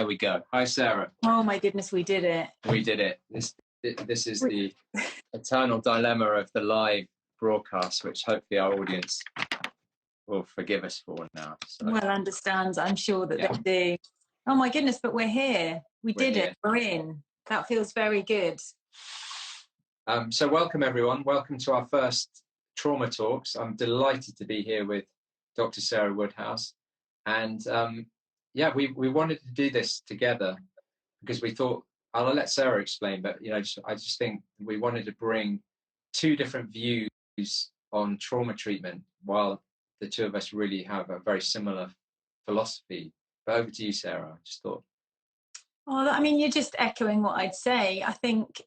There we go. Hi, Sarah. Oh my goodness, we did it. We did it. This is the eternal dilemma of the live broadcast, which hopefully our audience will forgive us for now. So. Well, understands. I'm sure that they do. Oh my goodness, but we're here. We're did here. It. We're in. That feels very good. So welcome, everyone. Welcome to our first trauma talks. I'm delighted to be here with Dr. Sarah Woodhouse. And we wanted to do this together because we thought, I'll let Sarah explain, but I just think we wanted to bring two different views on trauma treatment while the two of us really have a very similar philosophy. But over to you, Sarah. I just thought. Well, I mean, you're just echoing what I'd say. I think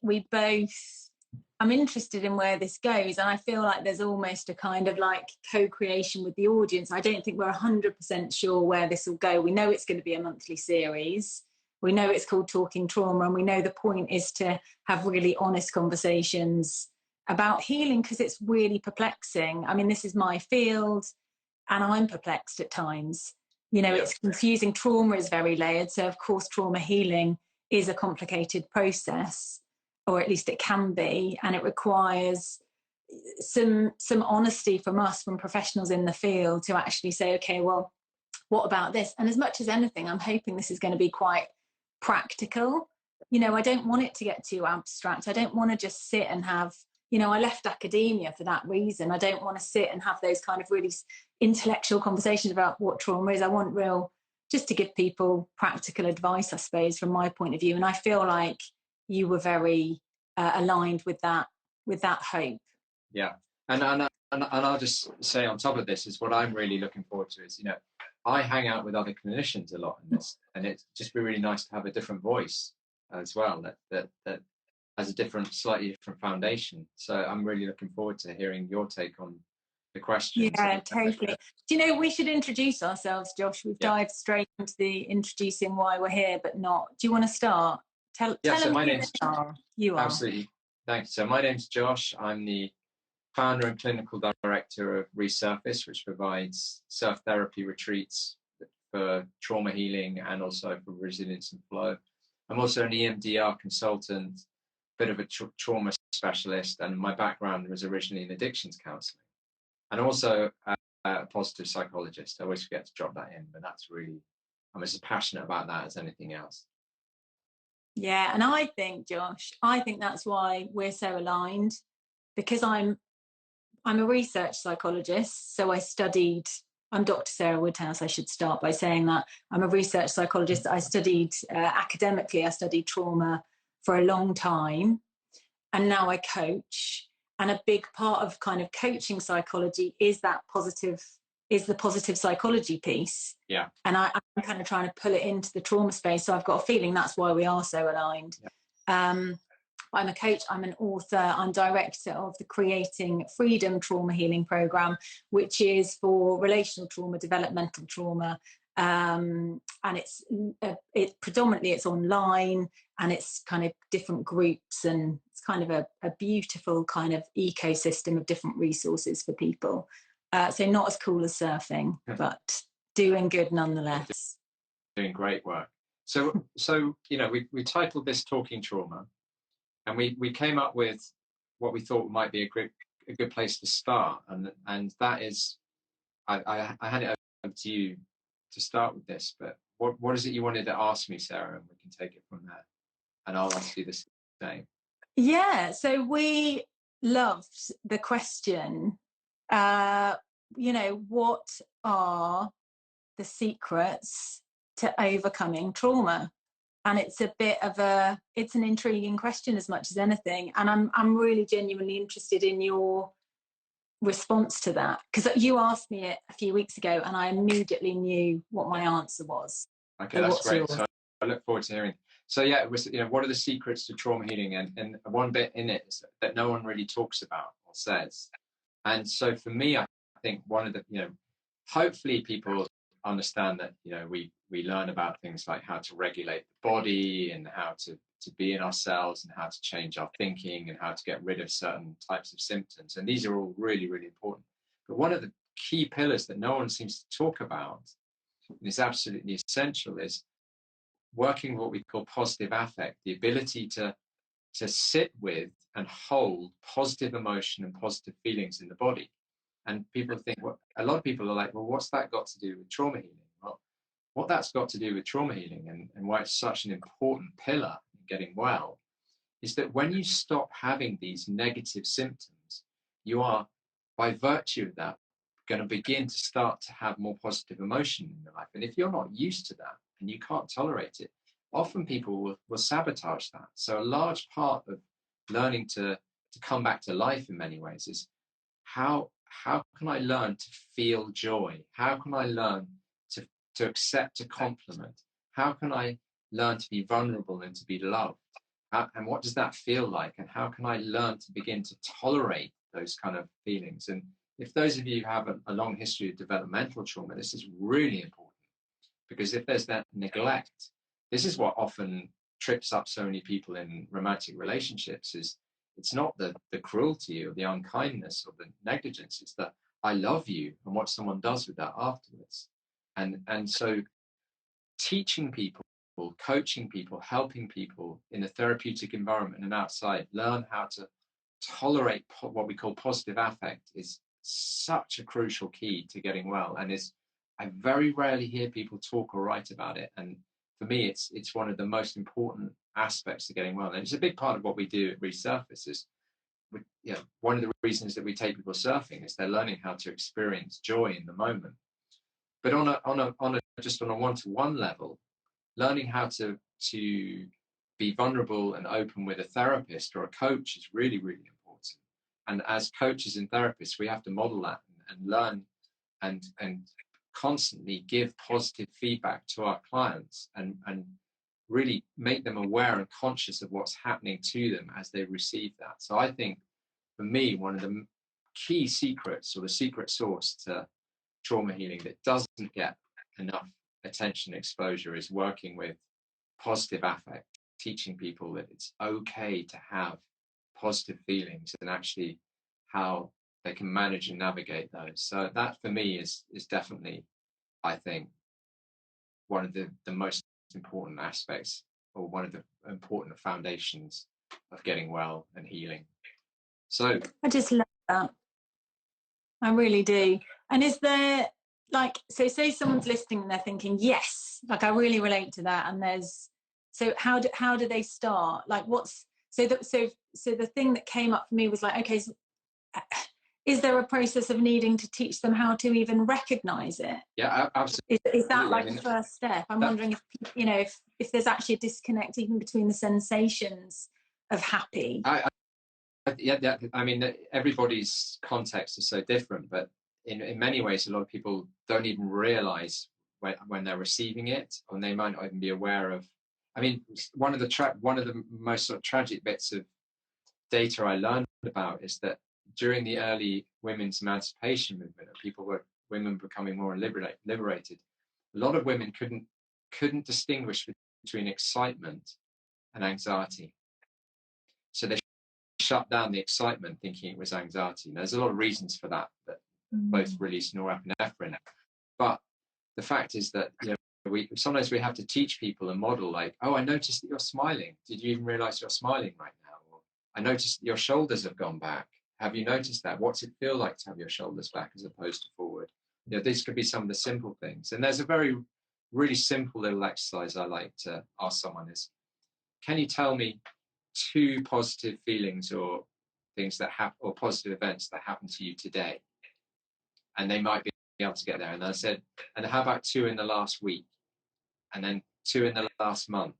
I'm interested in where this goes, and I feel like there's almost a kind of like co-creation with the audience. I don't think we're 100% sure where this will go. We know it's going to be a monthly series. We know it's called Talking Trauma, and we know the point is to have really honest conversations about healing because it's really perplexing. I mean, this is my field, and I'm perplexed at times. It's confusing. Trauma is very layered. So, of course, trauma healing is a complicated process, or at least it can be, and it requires some honesty from us, from professionals in the field, to actually say, okay, well, what about this? And as much as anything, I'm hoping this is going to be quite practical. I don't want it to get too abstract. I don't want to just sit and have, I left academia for that reason. I don't want to sit and have those kind of really intellectual conversations about what trauma is. I want just to give people practical advice, I suppose, from my point of view. And I feel like you were very aligned with that hope. Yeah. And I'll just say on top of this is what I'm really looking forward to is, I hang out with other clinicians a lot in this, and it's just be really nice to have a different voice as well that has a slightly different foundation. So I'm really looking forward to hearing your take on the questions. Yeah, totally. Do we should introduce ourselves, Josh? We've dived straight into the introducing why we're here, but not. Do you want to start? Tell them my who name's you are. Absolutely. Thanks. So my name's Josh. I'm the founder and clinical director of Resurface, which provides surf therapy retreats for trauma healing and also for resilience and flow. I'm also an EMDR consultant, bit of a trauma specialist, and my background was originally in addictions counselling, and also a positive psychologist. I always forget to drop that in, but I'm as passionate about that as anything else. Yeah, and I think, Josh, that's why we're so aligned, because I'm a research psychologist, so I'm Dr. Sarah Woodhouse, I should start by saying that. I'm a research psychologist. I studied academically, I studied trauma for a long time, and now I coach. And a big part of kind of coaching psychology is the positive psychology piece. Yeah. And I'm kind of trying to pull it into the trauma space. So I've got a feeling that's why we are so aligned. Yeah. I'm a coach, I'm an author, I'm director of the Creating Freedom Trauma Healing Program, which is for relational trauma, developmental trauma. And it's predominantly it's online, and it's kind of different groups, and it's kind of a beautiful kind of ecosystem of different resources for people. So not as cool as surfing, but doing good nonetheless. Doing great work. So we titled this Talking Trauma, and we came up with what we thought might be a good place to start, and that is, I hand it over to you to start with this. But what is it you wanted to ask me, Sarah, and we can take it from there, and I'll ask you the same. Yeah. So we loved the question. What are the secrets to overcoming trauma? And it's it's an intriguing question as much as anything. And I'm really genuinely interested in your response to that, because you asked me it a few weeks ago and I immediately knew what my answer was. Okay, so that's great. Yours? So I look forward to hearing. So yeah, it was, what are the secrets to trauma healing? And one bit in it is that no one really talks about or says. And so for me, I think one of the, hopefully people understand that, we learn about things like how to regulate the body and how to be in ourselves and how to change our thinking and how to get rid of certain types of symptoms. And these are all really, really important. But one of the key pillars that no one seems to talk about, and is absolutely essential, is working what we call positive affect, the ability to sit with and hold positive emotion and positive feelings in the body. And people think, well, a lot of people are like, well, what's that got to do with trauma healing? Well, what that's got to do with trauma healing and why it's such an important pillar in getting well is that when you stop having these negative symptoms, you are, by virtue of that, going to begin to start to have more positive emotion in your life. And if you're not used to that and you can't tolerate it, often people will sabotage that. So a large part of learning to come back to life in many ways is how can I learn to feel joy? How can I learn to accept a compliment? How can I learn to be vulnerable and to be loved? And what does that feel like? And how can I learn to begin to tolerate those kind of feelings? And if those of you have a long history of developmental trauma, this is really important, because if there's that neglect, this is what often trips up so many people in romantic relationships. Is it's not the cruelty or the unkindness or the negligence, it's the I love you and what someone does with that afterwards. And so teaching people, coaching people, helping people in a therapeutic environment and outside learn how to tolerate what we call positive affect is such a crucial key to getting well. And I very rarely hear people talk or write about it. And for me, it's one of the most important aspects of getting well. And it's a big part of what we do at Resurface. Is one of the reasons that we take people surfing is they're learning how to experience joy in the moment. But on a just on a one-to-one level, learning how to be vulnerable and open with a therapist or a coach is really, really important. And as coaches and therapists, we have to model that and learn and constantly give positive feedback to our clients and really make them aware and conscious of what's happening to them as they receive that. So I think for me, one of the key secrets or the secret sauce to trauma healing that doesn't get enough attention exposure is working with positive affect, teaching people that it's okay to have positive feelings and actually how they can manage and navigate those. So that for me is definitely, I think, one of the most important aspects, or one of the important foundations of getting well and healing. So I just love that. I really do. And is there, like, so say someone's listening and they're thinking, yes, like I really relate to that. And so how do they start? Like so the thing that came up for me was like, okay, so, is there a process of needing to teach them how to even recognize it? Yeah, absolutely. Is that like the first step? I'm wondering if there's actually a disconnect even between the sensations of happy. Yeah, I mean, everybody's context is so different, but in many ways, a lot of people don't even realize when they're receiving it, or they might not even be aware of. I mean, one of the most sort of tragic bits of data I learned about is that during the early women's emancipation movement, women becoming more liberated, a lot of women couldn't distinguish between excitement and anxiety. So they shut down the excitement, thinking it was anxiety. And there's a lot of reasons for that both release norepinephrine. But the fact is that sometimes we have to teach people and model, like, oh, I noticed that you're smiling. Did you even realize you're smiling right now? Or I noticed that your shoulders have gone back. Have you noticed that? What's it feel like to have your shoulders back as opposed to forward? These could be some of the simple things. And there's a really simple little exercise I like to ask someone is, can you tell me 2 positive feelings or things that happen, or positive events that happened to you today? And they might be able to get there. And I said, and how about 2 in the last week? And then 2 in the last month?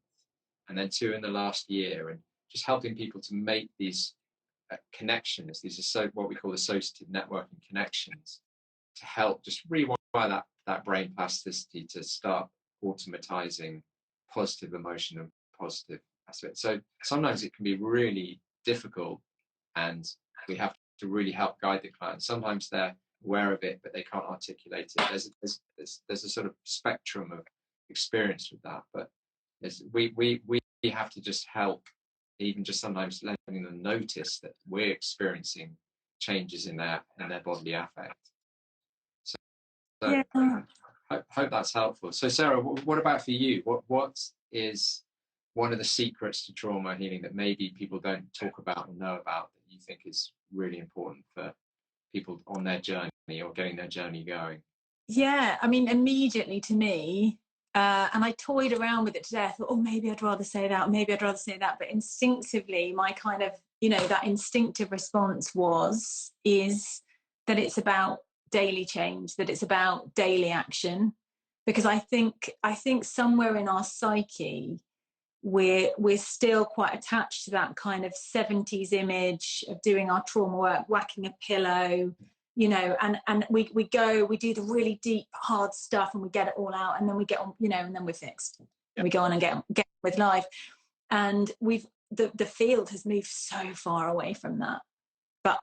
And then 2 in the last year? And just helping people to make these connections. These are what we call associative networking connections, to help just rewire that brain plasticity to start automatizing positive emotion and positive aspects. So sometimes it can be really difficult, and we have to really help guide the client. Sometimes they're aware of it, but they can't articulate it. There's a sort of spectrum of experience with that, but we have to just help, even just sometimes letting them notice that we're experiencing changes in their bodily affect. So yeah. Hope that's helpful. So Sarah, what about for you? What is one of the secrets to trauma healing that maybe people don't talk about or know about that you think is really important for people on their journey or getting their journey going? Yeah, I mean, immediately to me, and I toyed around with it today. I thought, oh, maybe I'd rather say that, maybe I'd rather say that. But instinctively, my kind of, that instinctive response is that it's about daily change, that it's about daily action. Because I think somewhere in our psyche, we're still quite attached to that kind of 70s image of doing our trauma work, whacking a pillow, and we do the really deep, hard stuff and we get it all out and then we get on, and then we're fixed. And we go on and get on with life. And the field has moved so far away from that. But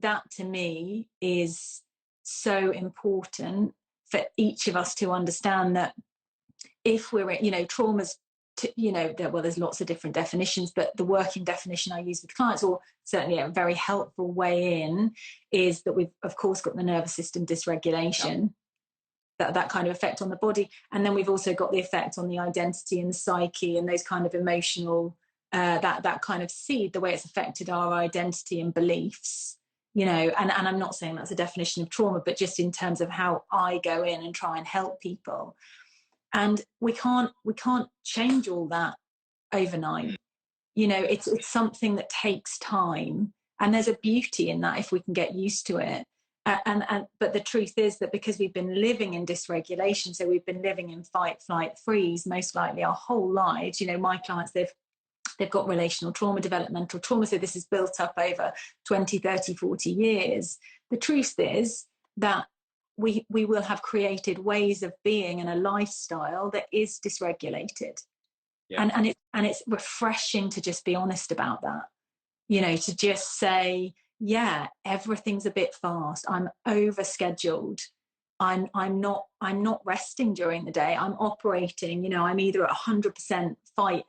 that to me is so important for each of us to understand that if we're, trauma's, there's lots of different definitions, but the working definition I use with clients, or certainly a very helpful way in, is that we've of course got the nervous system dysregulation, that kind of effect on the body, and then we've also got the effect on the identity and the psyche and those kind of emotional, that kind of seed, the way it's affected our identity and beliefs, and I'm not saying that's a definition of trauma, but just in terms of how I go in and try and help people. And we can't change all that overnight. It's something that takes time, and there's a beauty in that if we can get used to it. But the truth is that because we've been living in dysregulation, so we've been living in fight, flight, freeze most likely our whole lives. My clients, they've got relational trauma, developmental trauma, so this is built up over 20, 30, 40 years. The truth is that we will have created ways of being and a lifestyle that is dysregulated. Yeah. And it's refreshing to just be honest about that, to just say, yeah, everything's a bit fast. I'm overscheduled. I'm not resting during the day. I'm operating, I'm either at 100% fight,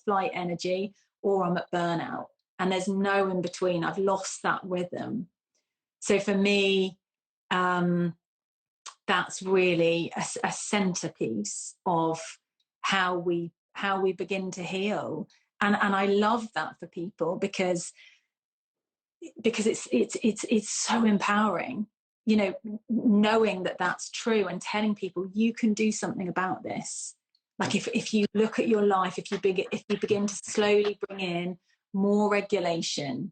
flight energy, or I'm at burnout. And there's no in between. I've lost that rhythm. So for me, that's really a centerpiece of how we begin to heal, and I love that for people because it's so empowering, knowing that that's true and telling people you can do something about this. Like if you look at your life, if you begin to slowly bring in more regulation,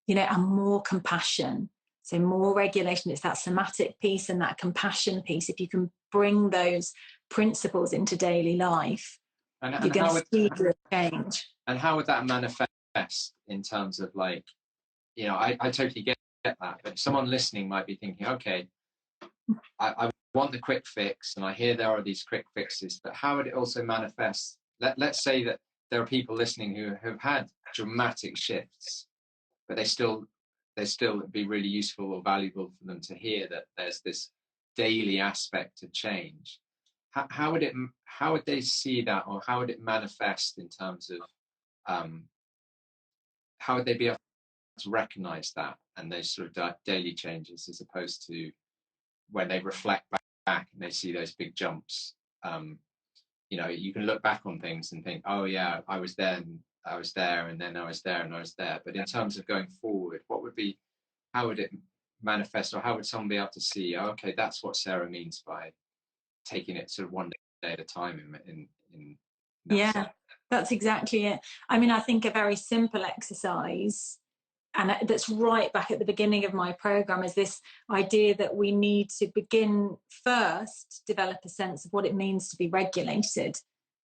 and more compassion. So more regulation, it's that somatic piece and that compassion piece. If you can bring those principles into daily life, you're going to see the change. And how would that manifest in terms of I totally get that. But someone listening might be thinking, okay, I want the quick fix, and I hear there are these quick fixes, but how would it also manifest? Let's say that there are people listening who have had dramatic shifts, but they still be really useful or valuable for them to hear that there's this daily aspect to change. How would they see that, or how would it manifest in terms of how would they be able to recognize that and those sort of daily changes, as opposed to when they reflect back and they see those big jumps? You can look back on things and think, oh yeah, I was there, and I was there, and then I was there, and I was there. But in terms of going forward, how would it manifest, or how would someone be able to see, oh, okay, that's what Sarah means by taking it sort of one day at a time in yeah sense? That's exactly it. I mean, I think a very simple exercise, and that's right back at the beginning of my program, is this idea that we need to begin first, develop a sense of what it means to be regulated.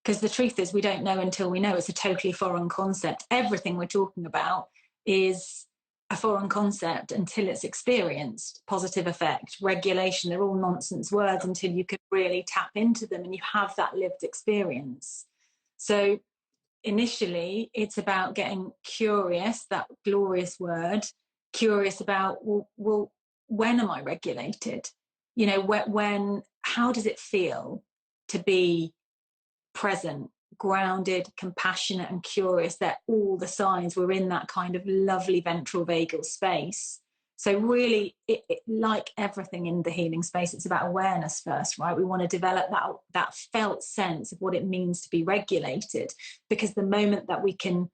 Because the truth is, we don't know until we know. It's a totally foreign concept. Everything we're talking about is a foreign concept until it's experienced. Positive effect, regulation, they're all nonsense words until you can really tap into them and you have that lived experience. So initially, it's about getting curious, that glorious word, curious about, well, when am I regulated? How does it feel to be present, grounded, compassionate, and curious? That all the signs, we're in that kind of lovely ventral vagal space. So really, like everything in the healing space, it's about awareness first, right? We want to develop that felt sense of what it means to be regulated, because the moment that we can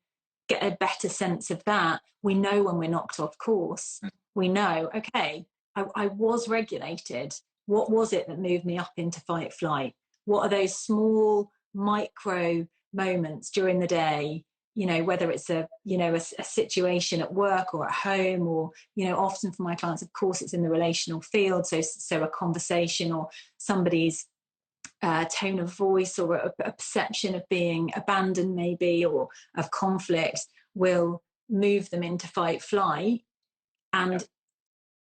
get a better sense of that, we know when we're knocked off course. We know, okay, I was regulated. What was it that moved me up into fight flight? What are those small micro moments during the day, whether it's a situation at work or at home, or often for my clients, of course, it's in the relational field, so a conversation or somebody's tone of voice, or a perception of being abandoned maybe, or of conflict, will move them into fight flight. And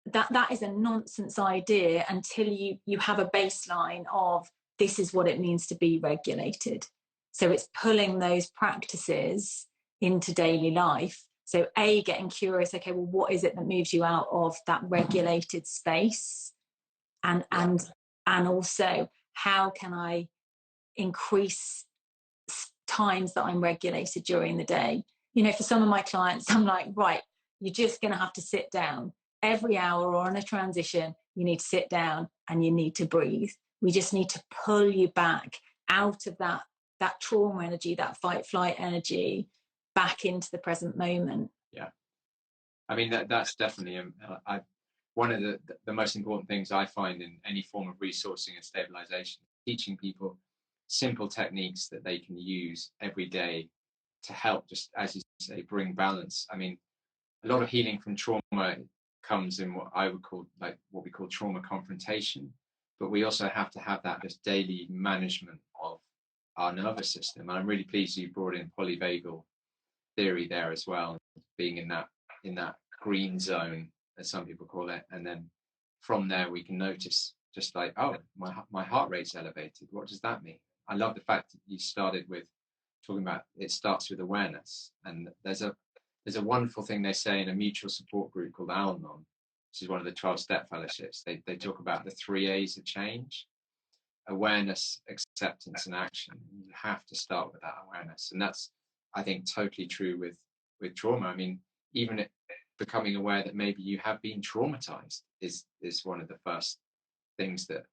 that is a nonsense idea until you have a baseline of, this is what it means to be regulated. So it's pulling those practices into daily life. So getting curious, okay, well, what is it that moves you out of that regulated space? And also, how can I increase times that I'm regulated during the day? For some of my clients, I'm like, right, you're just going to have to sit down. Every hour or on a transition, you need to sit down and you need to breathe. We just need to pull you back out of that trauma energy, that fight flight energy, back into the present moment. Yeah, I mean that's definitely one of the most important things I find in any form of resourcing and stabilization, teaching people simple techniques that they can use every day to help, just as you say, bring balance. I mean, a lot of healing from trauma comes in what we call trauma confrontation, but we also have to have that just daily management of our nervous system. And I'm really pleased you brought in polyvagal theory there as well, being in that green zone, as some people call it. And then from there we can notice, just like, oh, my heart rate's elevated. What does that mean? I love the fact that you started with talking about it starts with awareness. And there's a wonderful thing they say in a mutual support group called Al-Anon, which is one of the 12-step fellowships. They talk about the 3 A's of change: awareness, acceptance, and action. You have to start with that awareness. And that's, I think, totally true with trauma. I mean, even becoming aware that maybe you have been traumatized is one of the first things that,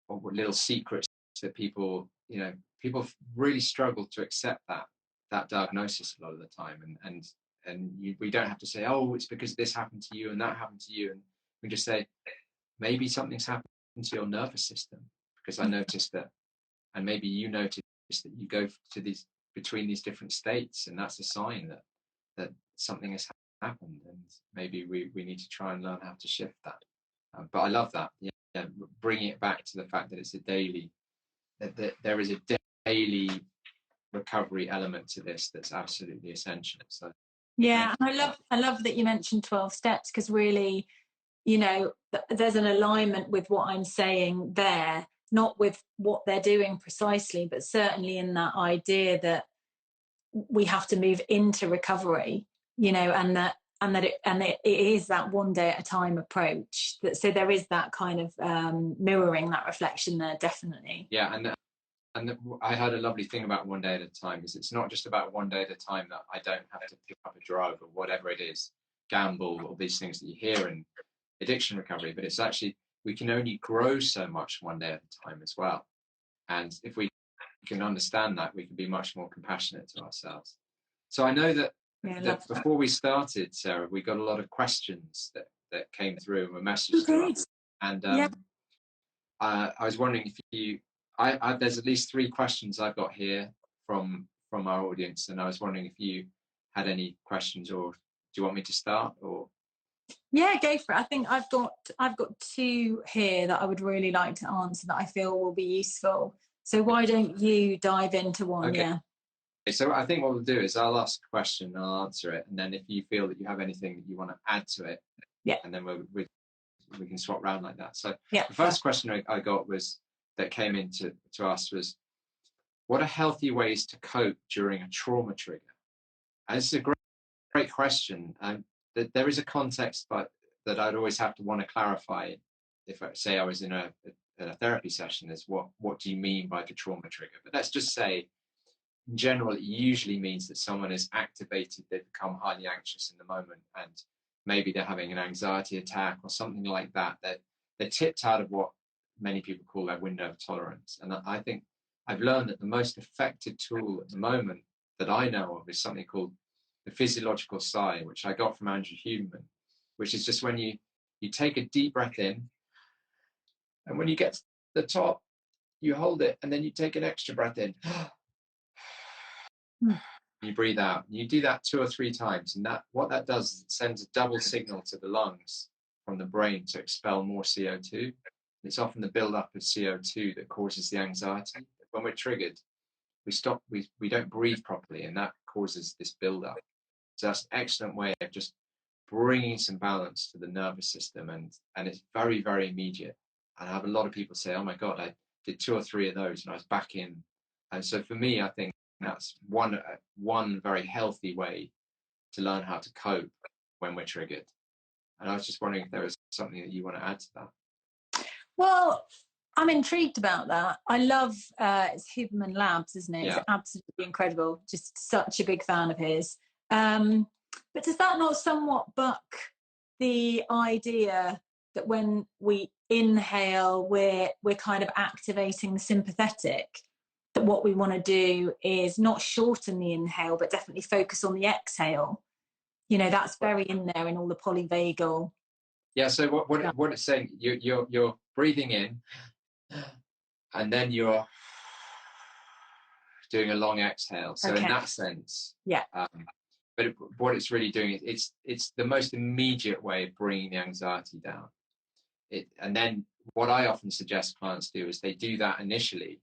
or little secrets that people really struggle to accept that diagnosis a lot of the time. And we don't have to say, oh, it's because this happened to you and that happened to you. And we just say, maybe something's happened to your nervous system, because I noticed that, and maybe you noticed that you go to these between these different states, and that's a sign that something has happened, and maybe we need to try and learn how to shift that. But I love that, bringing it back to the fact that it's a daily, that there is a daily recovery element to this that's absolutely essential. So yeah, I love that you mentioned 12 steps, because really, there's an alignment with what I'm saying there, not with what they're doing precisely, but certainly in that idea that we have to move into recovery, and that it is that one day at a time approach. So there is that kind of mirroring, that reflection there, definitely. Yeah, and I heard a lovely thing about one day at a time, is it's not just about one day at a time that I don't have to pick up a drug or whatever it is, gamble, or these things that you hear in addiction recovery, but it's actually, we can only grow so much one day at a time as well. And if we can understand that, we can be much more compassionate to ourselves. So I know that, before we started, Sarah, we got a lot of questions that came through and were messaged to us. And I was wondering if you, there's at least 3 questions I've got here from our audience, and I was wondering if you had any questions, or do you want me to start? Or yeah, go for it. I think I've got 2 here that I would really like to answer that I feel will be useful. So why don't you dive into one? Okay. Yeah. So I think what we'll do is I'll ask a question and I'll answer it, and then if you feel that you have anything that you want to add to it, and then we can swap around like that. So the first question I got that came in to us was, what are healthy ways to cope during a trauma trigger? And this is a great question. There is a context, but that I'd always have to want to clarify. If I was in a therapy session, is what do you mean by the trauma trigger? But let's just say, in general, it usually means that someone is activated, they become highly anxious in the moment, and maybe they're having an anxiety attack or something like that, that they're tipped out of what many people call their window of tolerance. And I think I've learned that the most effective tool at the moment that I know of is something called the physiological sigh, which I got from Andrew Huberman, which is just when you take a deep breath in, and when you get to the top, you hold it, and then you take an extra breath in. You breathe out. You do that 2 or 3 times, and what that does is it sends a double signal to the lungs from the brain to expel more CO2. It's often the buildup of CO2 that causes the anxiety. When we're triggered, we don't breathe properly, and that causes this buildup. So that's an excellent way of just bringing some balance to the nervous system, and it's very, very immediate. And I have a lot of people say, "Oh my God, I did 2 or 3 of those, and I was back in." And so for me, I think that's one very healthy way to learn how to cope when we're triggered. And I was just wondering if there was something that you want to add to that. Well, I'm intrigued about that. I love it's Huberman Labs, isn't it? Yeah. It's absolutely incredible. Just such a big fan of his. But does that not somewhat buck the idea that when we inhale, we're kind of activating the sympathetic? That what we want to do is not shorten the inhale, but definitely focus on the exhale. You know, that's very in there in all the polyvagal. Yeah. So what it's saying, you're breathing in, and then you're doing a long exhale. So in that sense, yeah. But what it's really doing is it's the most immediate way of bringing the anxiety down. And then what I often suggest clients do is they do that initially,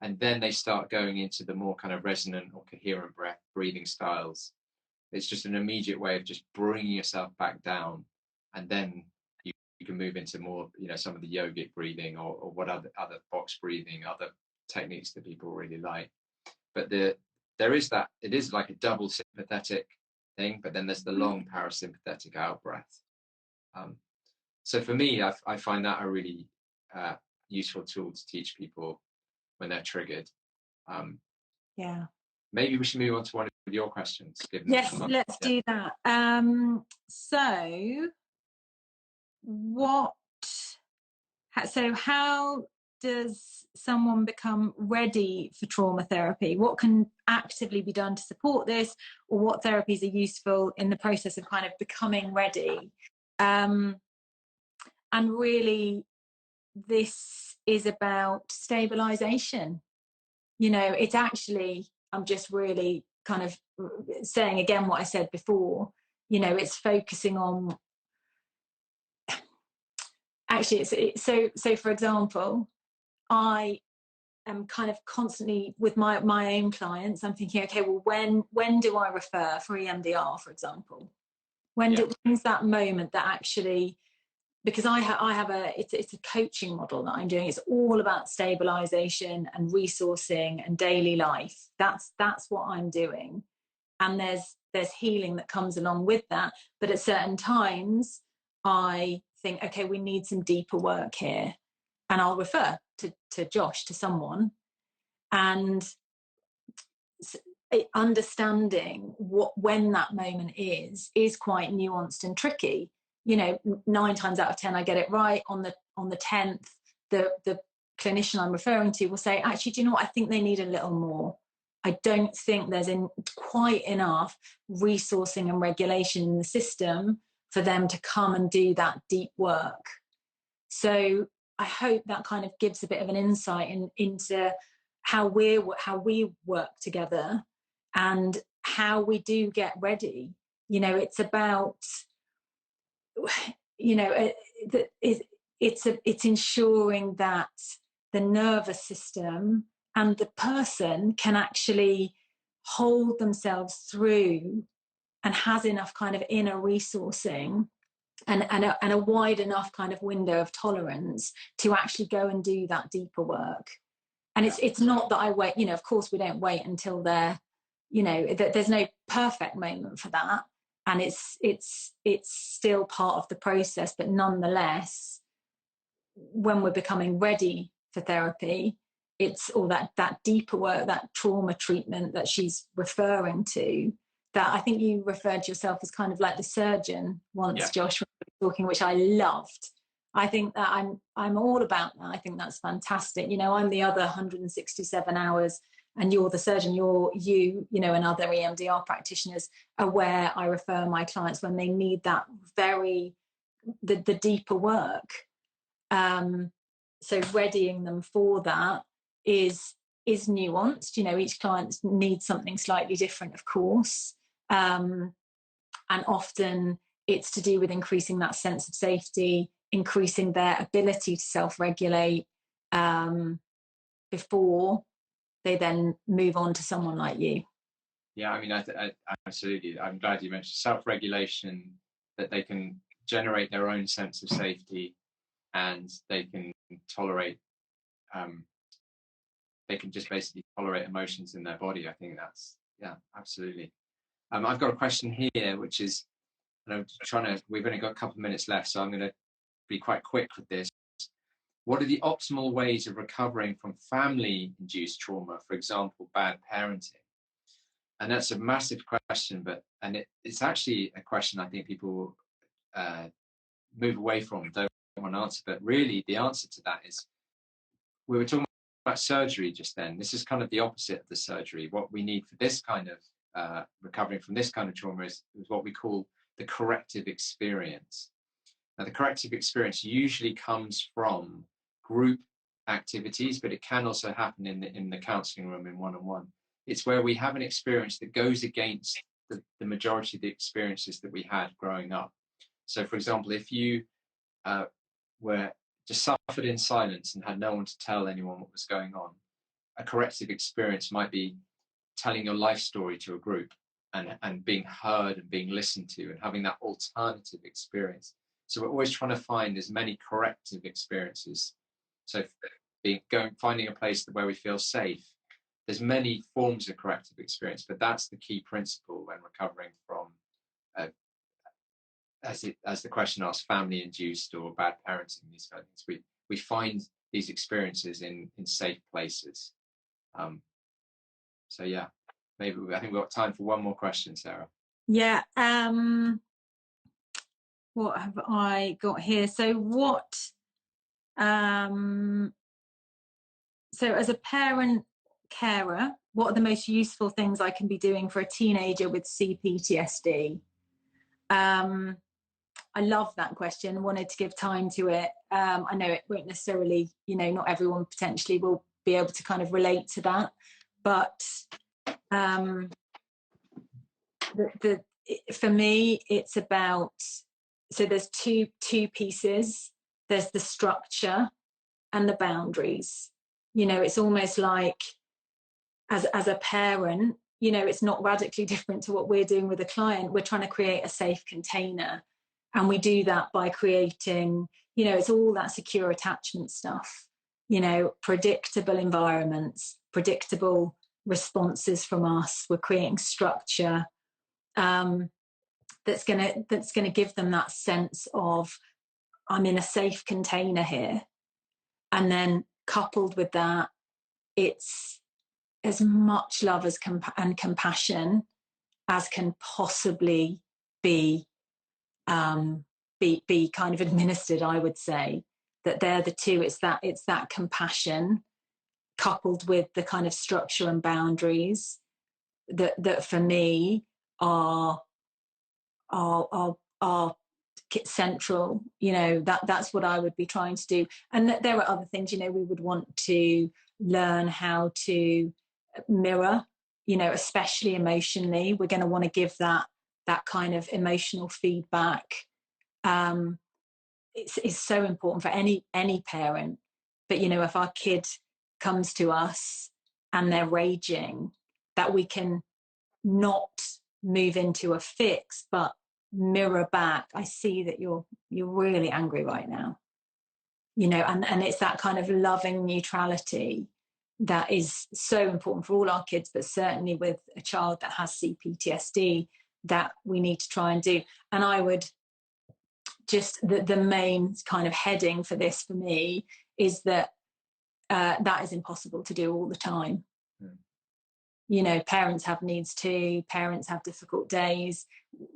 and then they start going into the more kind of resonant or coherent breathing styles. It's just an immediate way of just bringing yourself back down, and then you can move into more, some of the yogic breathing or what other box breathing, other techniques that people really like. But there is that, it is like a double sympathetic thing, but then there's the long parasympathetic out breath. So for me, I find that a really useful tool to teach people when they're triggered. Yeah. Maybe we should move on to one of your questions. Yes, let's do that. So how does someone become ready for trauma therapy? What can actively be done to support this, or what therapies are useful in the process of kind of becoming ready? And really, this is about stabilization. It's actually, I'm just really kind of saying again what I said before, it's focusing on, actually, so for example, I am kind of constantly with my own clients, I'm thinking, okay, well, when do I refer for EMDR, for example? When's that moment that actually, because I have it's a coaching model that I'm doing. It's all about stabilization and resourcing and daily life. That's what I'm doing. And there's healing that comes along with that. But at certain times, I think, okay, we need some deeper work here. And I'll refer to Josh, to someone. And understanding when that moment is quite nuanced and tricky. 9 times out of 10 I get it right. On the 10th, the clinician I'm referring to will say, actually, do you know what, I think they need a little more. I don't think there's quite enough resourcing and regulation in the system for them to come and do that deep work. So I hope that kind of gives a bit of an insight into how we work together and how we do get ready. It's about, it's ensuring that the nervous system and the person can actually hold themselves through and has enough kind of inner resourcing and a wide enough kind of window of tolerance to actually go and do that deeper work. And it's not that I wait, of course we don't wait until they're, there's no perfect moment for that. And it's still part of the process, but nonetheless, when we're becoming ready for therapy, it's all that deeper work, that trauma treatment that she's referring to, that I think you referred to yourself as kind of like the surgeon once, Yeah. Josh, when we were talking, which I loved. I think that I'm all about that. I think that's fantastic. You know, I'm the other 167 hours, and you're the surgeon. You know, and other EMDR practitioners are where I refer my clients when they need that the deeper work. So readying them for that is nuanced. You know, each client needs something slightly different, of course. And often it's to do with increasing that sense of safety, increasing their ability to self-regulate before they then move on to someone like you. Yeah, I mean, I absolutely. I'm glad you mentioned self-regulation, that they can generate their own sense of safety, and they can tolerate. They can just basically tolerate emotions in their body. I think that's, yeah, absolutely. I've got a question here, which is, and I'm trying to. We've only got a couple of minutes left, so I'm going to be quite quick with this. What are the optimal ways of recovering from family-induced trauma, for example, bad parenting? And that's a massive question, it's actually a question I think people move away from, don't want to answer. But really, the answer to that is, we were talking about surgery just then. This is kind of the opposite of the surgery. What we need for this kind of recovering from this kind of trauma is what we call the corrective experience. Now, the corrective experience usually comes from group activities, but it can also happen in the counselling room in one-on-one. It's where we have an experience that goes against the majority of the experiences that we had growing up. So, for example, if you were just suffered in silence and had no one to tell anyone what was going on, a corrective experience might be telling your life story to a group and being heard and being listened to and having that alternative experience. So we're always trying to find as many corrective experiences. So finding a place where we feel safe. There's many forms of corrective experience, but that's the key principle when recovering from, as the question asks, family-induced or bad parenting, these kind of things. We find these experiences in safe places. So yeah, I think we've got time for one more question, Sarah. Yeah. What have I got here? So as a parent carer, what are the most useful things I can be doing for a teenager with CPTSD? I love that question. Wanted to give time to it. I know it won't necessarily, you know, not everyone potentially will be able to kind of relate to that, but for me, it's about, so there's two pieces. There's the structure and the boundaries. You know, it's almost like as a parent, you know, it's not radically different to what we're doing with a client. We're trying to create a safe container. And we do that by creating, you know, it's all that secure attachment stuff, you know, predictable environments, predictable responses from us. We're creating structure that's gonna give them that sense of, I'm in a safe container here. And then coupled with that, it's as much love and compassion as can possibly be kind of administered. I would say that they're the two. It's that compassion coupled with the kind of structure and boundaries that for me are central. You know, that's what I would be trying to do. And there are other things, you know, we would want to learn how to mirror, you know, especially emotionally. We're going to want to give that kind of emotional feedback. It's so important for any parent. But, you know, if our kid comes to us and they're raging, that we can not move into a fix, but mirror back, I see that you're really angry right now, you know, and it's that kind of loving neutrality that is so important for all our kids, but certainly with a child that has CPTSD, that we need to try and do. And I would just, the main kind of heading for this for me is that that is impossible to do all the time. you know, parents have needs too, parents have difficult days.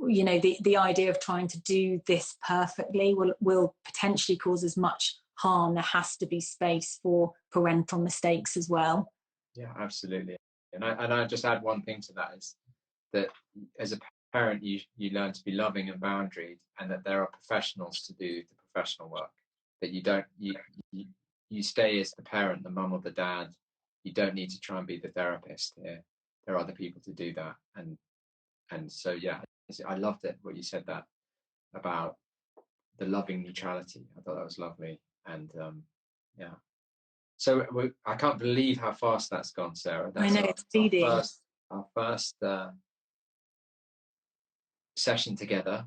You know, the idea of trying to do this perfectly will potentially cause as much harm. There has to be space for parental mistakes as well. Yeah, absolutely. And I just add one thing to that, is that as a parent, you learn to be loving and boundaried, and that there are professionals to do the professional work. That you stay as the parent, the mum or the dad. You don't need to try and be the therapist here. There are other people to do that. And so, yeah, I loved it what you said that about the loving neutrality. I thought that was lovely. And yeah. So I can't believe how fast that's gone, Sarah. I That's know, it's speedy. our first session together.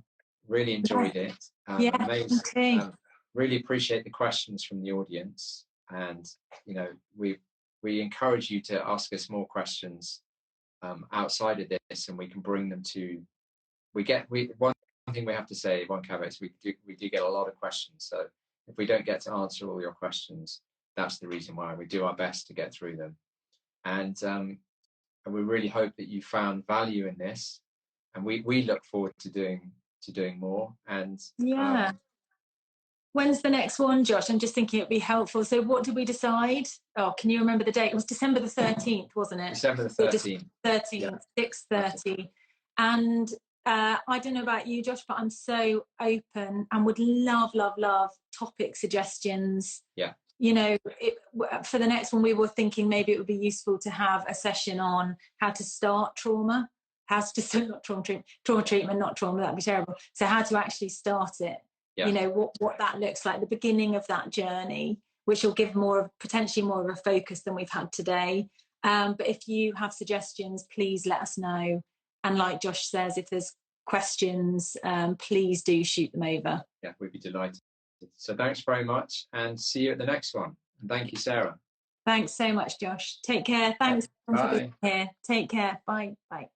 Really enjoyed it. Yeah, Amazing. me too. Really appreciate the questions from the audience, and you know, we encourage you to ask us more questions outside of this, and we can bring them to. One thing we have to say, one caveat is we do get a lot of questions. So if we don't get to answer all your questions, that's the reason why. We do our best to get through them, and we really hope that you found value in this, and we look forward to doing more. And Yeah. When's the next one, Josh? I'm just thinking it'd be helpful. So what did we decide? Oh, can you remember the date? It was December the 13th, wasn't it? December the 13th. 13th, 6:30. And I don't know about you, Josh, but I'm so open and would love topic suggestions. Yeah. You know, for the next one, we were thinking maybe it would be useful to have a session on how to start trauma, not trauma treatment, not trauma, that'd be terrible. So how to actually start it. Yeah. You know, what that looks like, the beginning of that journey, which will give potentially more of a focus than we've had today. But if you have suggestions, please let us know. And like Josh says, if there's questions, please do shoot them over. Yeah, we'd be delighted. So thanks very much, and see you at the next one. And thank you, Sarah. Thanks so much, Josh. Take care. Thanks for being here. Take care. Bye. Bye.